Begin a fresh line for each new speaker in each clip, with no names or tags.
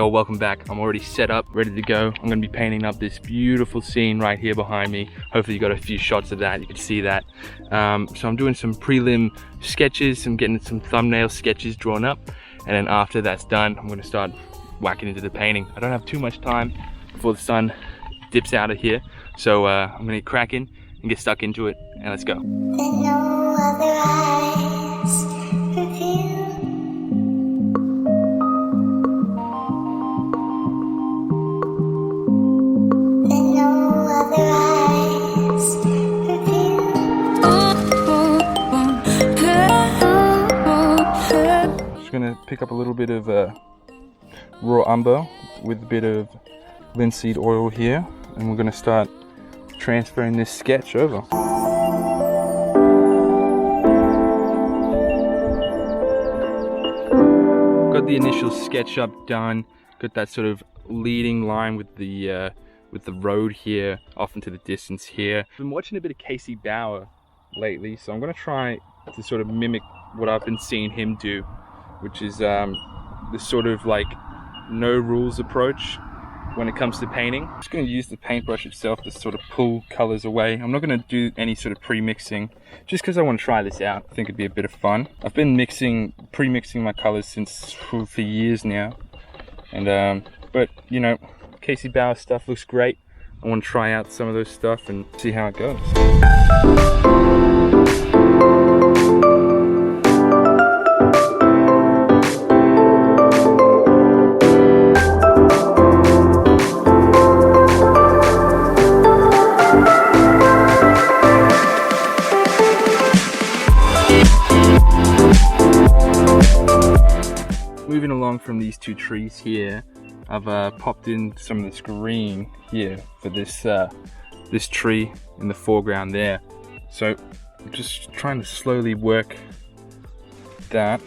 Well, welcome back. I'm already set up, ready to go. I'm gonna be painting up this beautiful scene right here behind me. Hopefully you got a few shots of that, you can see that. So I'm doing some prelim sketches, I'm getting some thumbnail sketches drawn up, and then after that's done, I'm gonna start whacking into the painting. I don't have too much time before the sun dips out of here, so I'm gonna get cracking and get stuck into it, and let's go. Gonna pick up a little bit of raw umber with a bit of linseed oil here, and we're gonna start transferring this sketch over. Got the initial SketchUp done, got that sort of leading line with the road here off into the distance here. I've been watching a bit of Casey Bauer lately, so I'm gonna try to sort of mimic what I've been seeing him do, which is this sort of like no rules approach when it comes to painting. I'm just going to use the paintbrush itself to sort of pull colors away. I'm not going to do any sort of pre-mixing just because I want to try this out. I think it'd be a bit of fun. I've been pre-mixing my colors for years now, and but you know, Casey Bauer stuff looks great. I want to try out some of those stuff and see how it goes. Moving along from these two trees here, I've popped in some of this green here for this this tree in the foreground there. So I'm just trying to slowly work that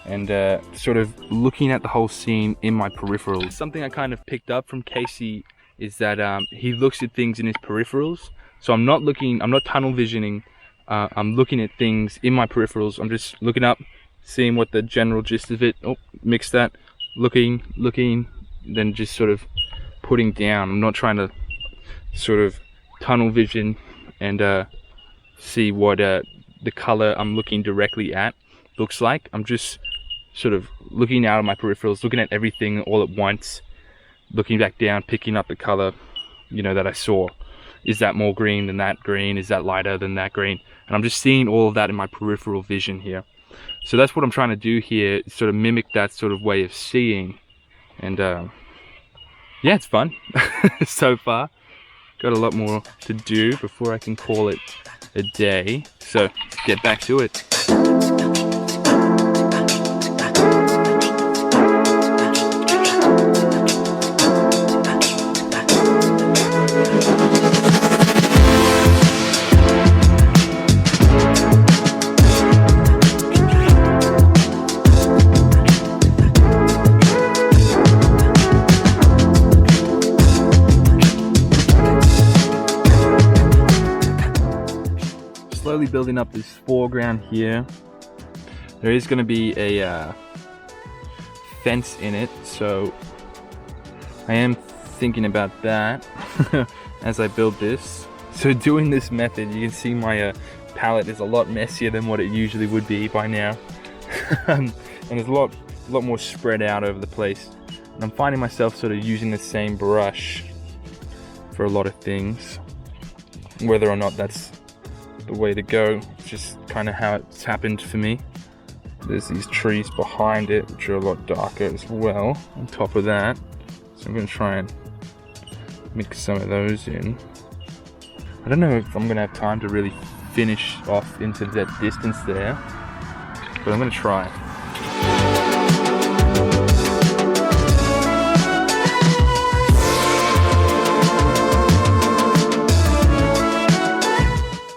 and sort of looking at the whole scene in my peripherals. Something I kind of picked up from Casey is that he looks at things in his peripherals. So I'm not tunnel visioning. I'm looking at things in my peripherals. I'm just looking up, seeing what the general gist of it, mix that, looking, then just sort of putting down. I'm not trying to sort of tunnel vision and see what the color I'm looking directly at looks like. I'm just sort of looking out of my peripherals, looking at everything all at once, looking back down, picking up the color, you know, that I saw. Is that more green than that green? Is that lighter than that green? And I'm just seeing all of that in my peripheral vision here. So that's what I'm trying to do here, sort of mimic that sort of way of seeing. And yeah, it's fun so far. Got a lot more to do before I can call it a day. So get back to it. Slowly building up this foreground here. There is going to be a fence in it, so I am thinking about that as I build this. So doing this method, you can see my palette is a lot messier than what it usually would be by now. And there's a lot more spread out over the place. And I'm finding myself sort of using the same brush for a lot of things. Whether or not that's the way to go, it's just kind of how it's happened for me. There's these trees behind it which are a lot darker as well on top of that, so I'm going to try and mix some of those in. I don't know if I'm going to have time to really finish off into that distance there, but I'm going to try.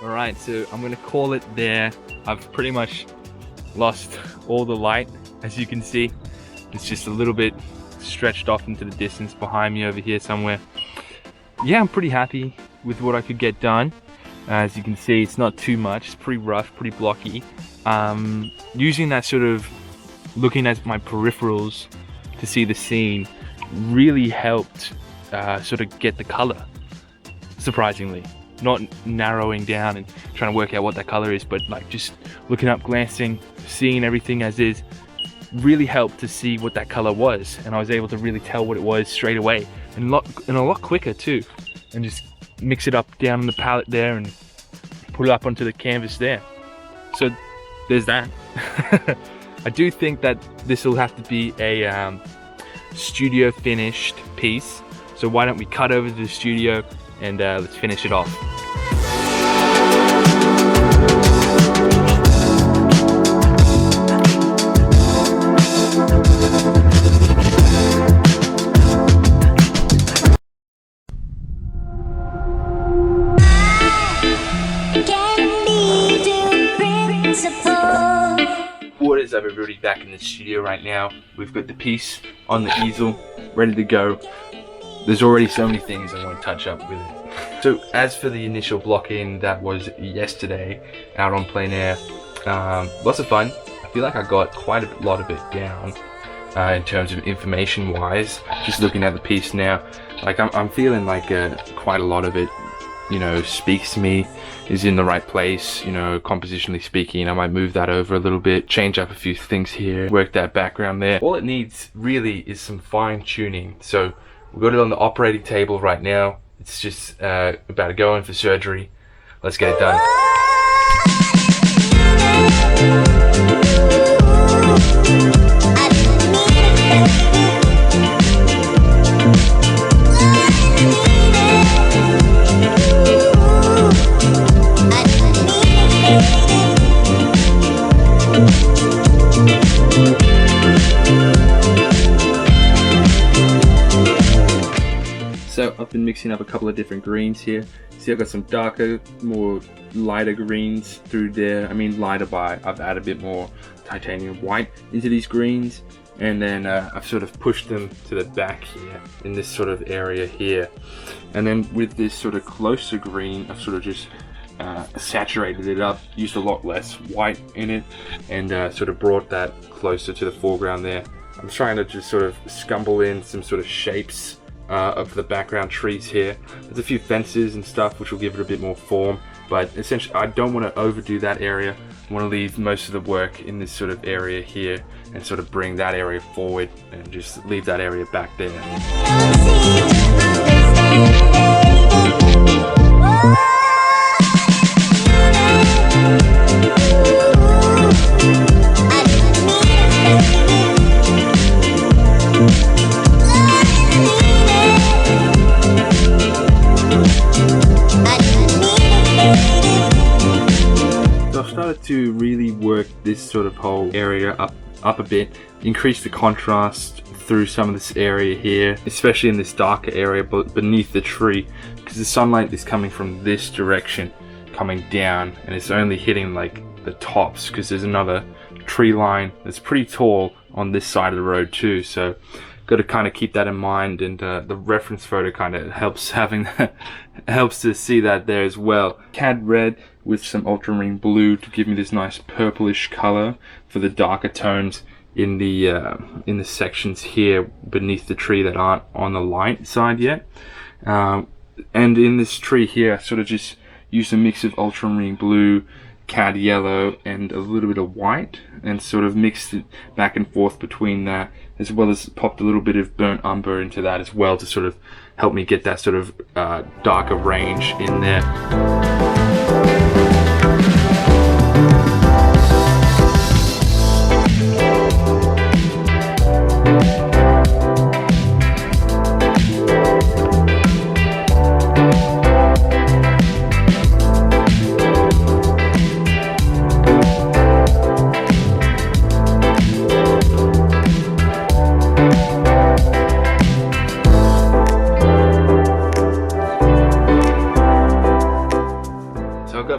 Alright, so I'm gonna call it there. I've pretty much lost all the light, as you can see. It's just a little bit stretched off into the distance behind me over here somewhere. Yeah, I'm pretty happy with what I could get done. As you can see, it's not too much. It's pretty rough, pretty blocky. Using that sort of looking at my peripherals to see the scene really helped sort of get the color, surprisingly. Not narrowing down and trying to work out what that color is, but like just looking up, glancing, seeing everything as is, really helped to see what that color was, and I was able to really tell what it was straight away, and a lot quicker too, and just mix it up down on the palette there and put it up onto the canvas there. So there's that. I do think that this will have to be a studio finished piece, so why don't we cut over to the studio and let's finish it off. What is up, everybody? Back in the studio right now. We've got the piece on the easel ready to go. There's already so many things I want to touch up with it. So as for the initial block-in that was yesterday out on plein air, lots of fun. I feel like I got quite a lot of it down in terms of information wise. Just looking at the piece now, like I'm feeling like quite a lot of it, you know, speaks to me, is in the right place, you know, compositionally speaking. I might move that over a little bit, change up a few things here, work that background there. All it needs really is some fine tuning. So we've got it on the operating table right now. It's just about to go in for surgery. Let's get it done. So I've been mixing up a couple of different greens here. See, I've got some darker, more lighter greens through there. I mean lighter by, I've added a bit more titanium white into these greens, and then I've sort of pushed them to the back here in this sort of area here. And then with this sort of closer green, I've sort of just saturated it up, used a lot less white in it, and sort of brought that closer to the foreground there. I'm trying to just sort of scumble in some sort of shapes of the background trees here. There's a few fences and stuff which will give it a bit more form, but essentially I don't want to overdo that area. I want to leave most of the work in this sort of area here and sort of bring that area forward and just leave that area back there. To really work this sort of whole area up a bit, increase the contrast through some of this area here, especially in this darker area beneath the tree, because the sunlight is coming from this direction, coming down, and it's only hitting like the tops, because there's another tree line that's pretty tall on this side of the road too. So got to kind of keep that in mind, and the reference photo kind of helps having helps to see that there as well. Cad red with some ultramarine blue to give me this nice purplish color for the darker tones in the sections here beneath the tree that aren't on the light side yet. And in this tree here, I sort of just used a mix of ultramarine blue, cad yellow, and a little bit of white, and sort of mixed it back and forth between that, as well as popped a little bit of burnt umber into that as well to sort of help me get that sort of darker range in there.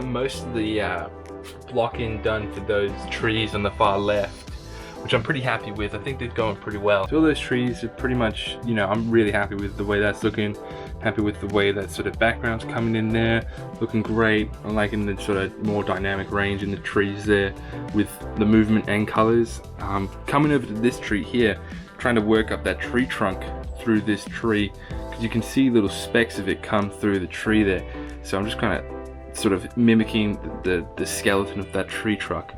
Most of the block-in done for those trees on the far left, which I'm pretty happy with. I think they're going pretty well. So all those trees are pretty much, you know, I'm really happy with the way that's looking. Happy with the way that sort of background's coming in there, looking great. I'm liking the sort of more dynamic range in the trees there with the movement and colors. Coming over to this tree here, trying to work up that tree trunk through this tree, because you can see little specks of it come through the tree there. So I'm just kind of sort of mimicking the skeleton of that tree trunk.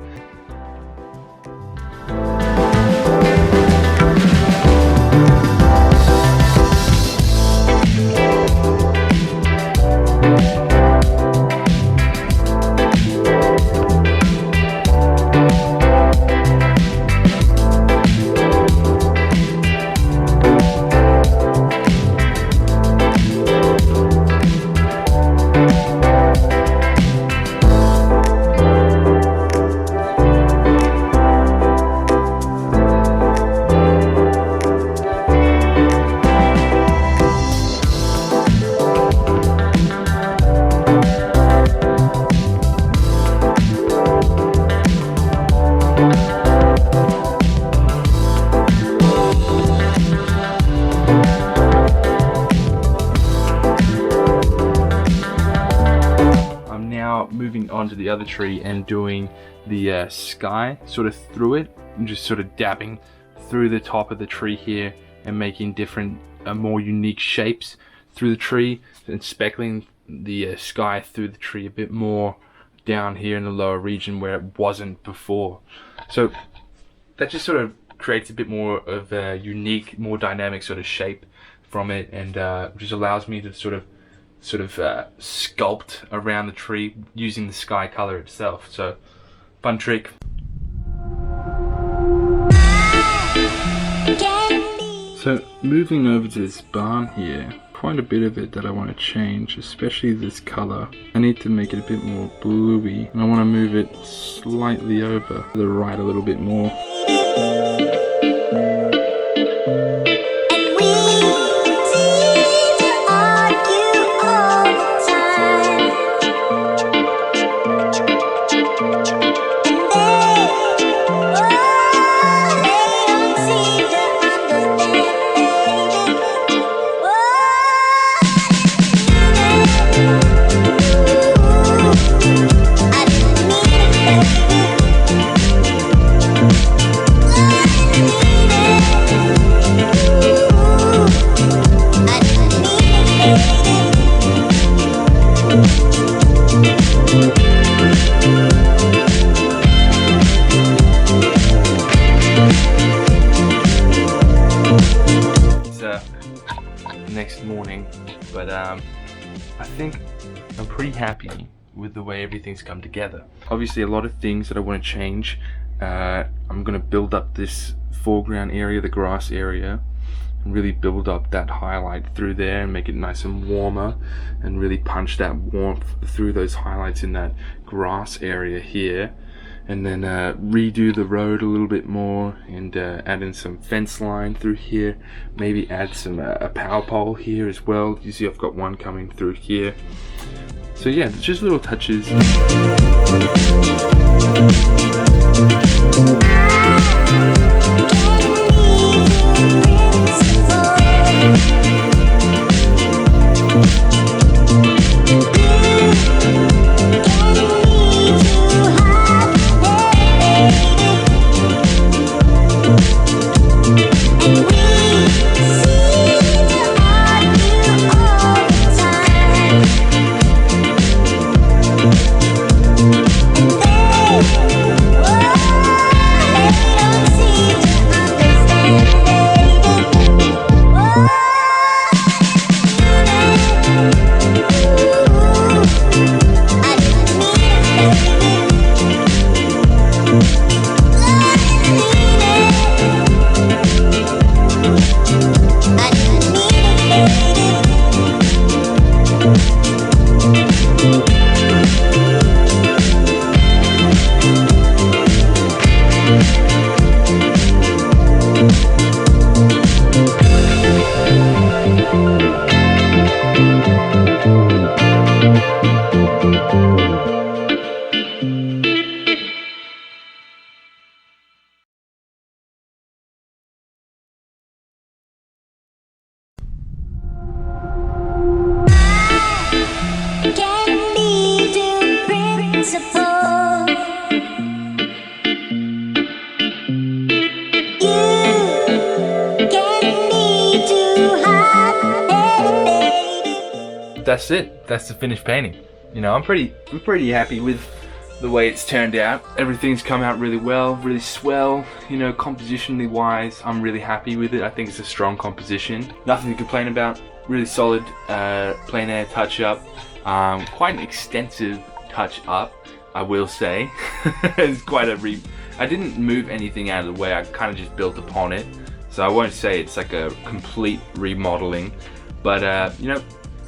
Moving on to the other tree and doing the sky sort of through it, and just sort of dabbing through the top of the tree here and making different more unique shapes through the tree, and speckling the sky through the tree a bit more down here in the lower region where it wasn't before. So that just sort of creates a bit more of a unique, more dynamic sort of shape from it, and just allows me to sort of sculpt around the tree using the sky color itself. So fun trick. So moving over to this barn here, quite a bit of it that I want to change, especially this color. I need to make it a bit more bluey, and I want to move it slightly over to the right a little bit more. Next morning, but I think I'm pretty happy with the way everything's come together. Obviously a lot of things that I want to change. I'm going to build up this foreground area, the grass area, and really build up that highlight through there and make it nice and warmer, and really punch that warmth through those highlights in that grass area here. And then redo the road a little bit more, and add in some fence line through here. Maybe add some a power pole here as well. You see I've got one coming through here. So yeah, just little touches. that's it. That's the finished painting. You know, I'm pretty happy with the way it's turned out. Everything's come out really well, really swell. You know, compositionally wise, I'm really happy with it. I think it's a strong composition. Nothing to complain about. Really solid plein air touch up. Quite an extensive touch up, I will say. It's quite a I didn't move anything out of the way. I kind of just built upon it. So I won't say it's like a complete remodeling, but you know,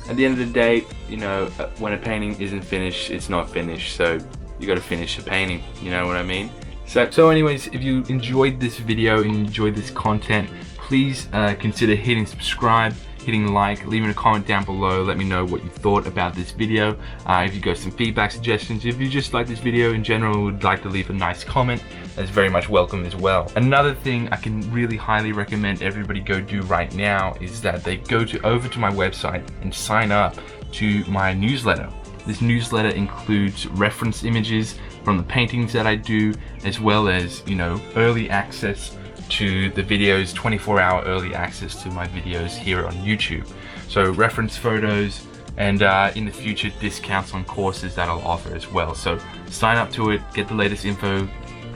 at the end of the day, you know, when a painting isn't finished, it's not finished. So you got to finish the painting. You know what I mean? So anyways, if you enjoyed this video and enjoyed this content, please consider hitting subscribe, hitting like, leaving a comment down below. Let me know what you thought about this video. If you got some feedback, suggestions, if you just like this video in general and would like to leave a nice comment, that's very much welcome as well. Another thing I can really highly recommend everybody go do right now is that they go over to my website and sign up to my newsletter. This newsletter includes reference images from the paintings that I do, as well as, you know, early access to the videos, 24-hour early access to my videos here on YouTube. So reference photos and in the future discounts on courses that I'll offer as well. So sign up to it, get the latest info,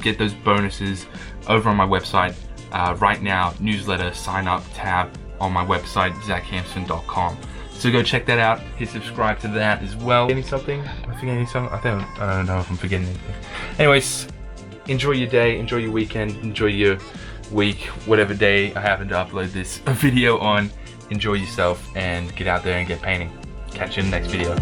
get those bonuses over on my website. Right now, newsletter sign up tab on my website, zachhampson.com. So go check that out, hit subscribe to that as well. Getting something? Am I forgetting something? I don't know if I'm forgetting anything. Anyways, enjoy your day, enjoy your weekend, enjoy your week, whatever day I happen to upload this video on. Enjoy yourself and get out there and get painting. Catch you in the next video.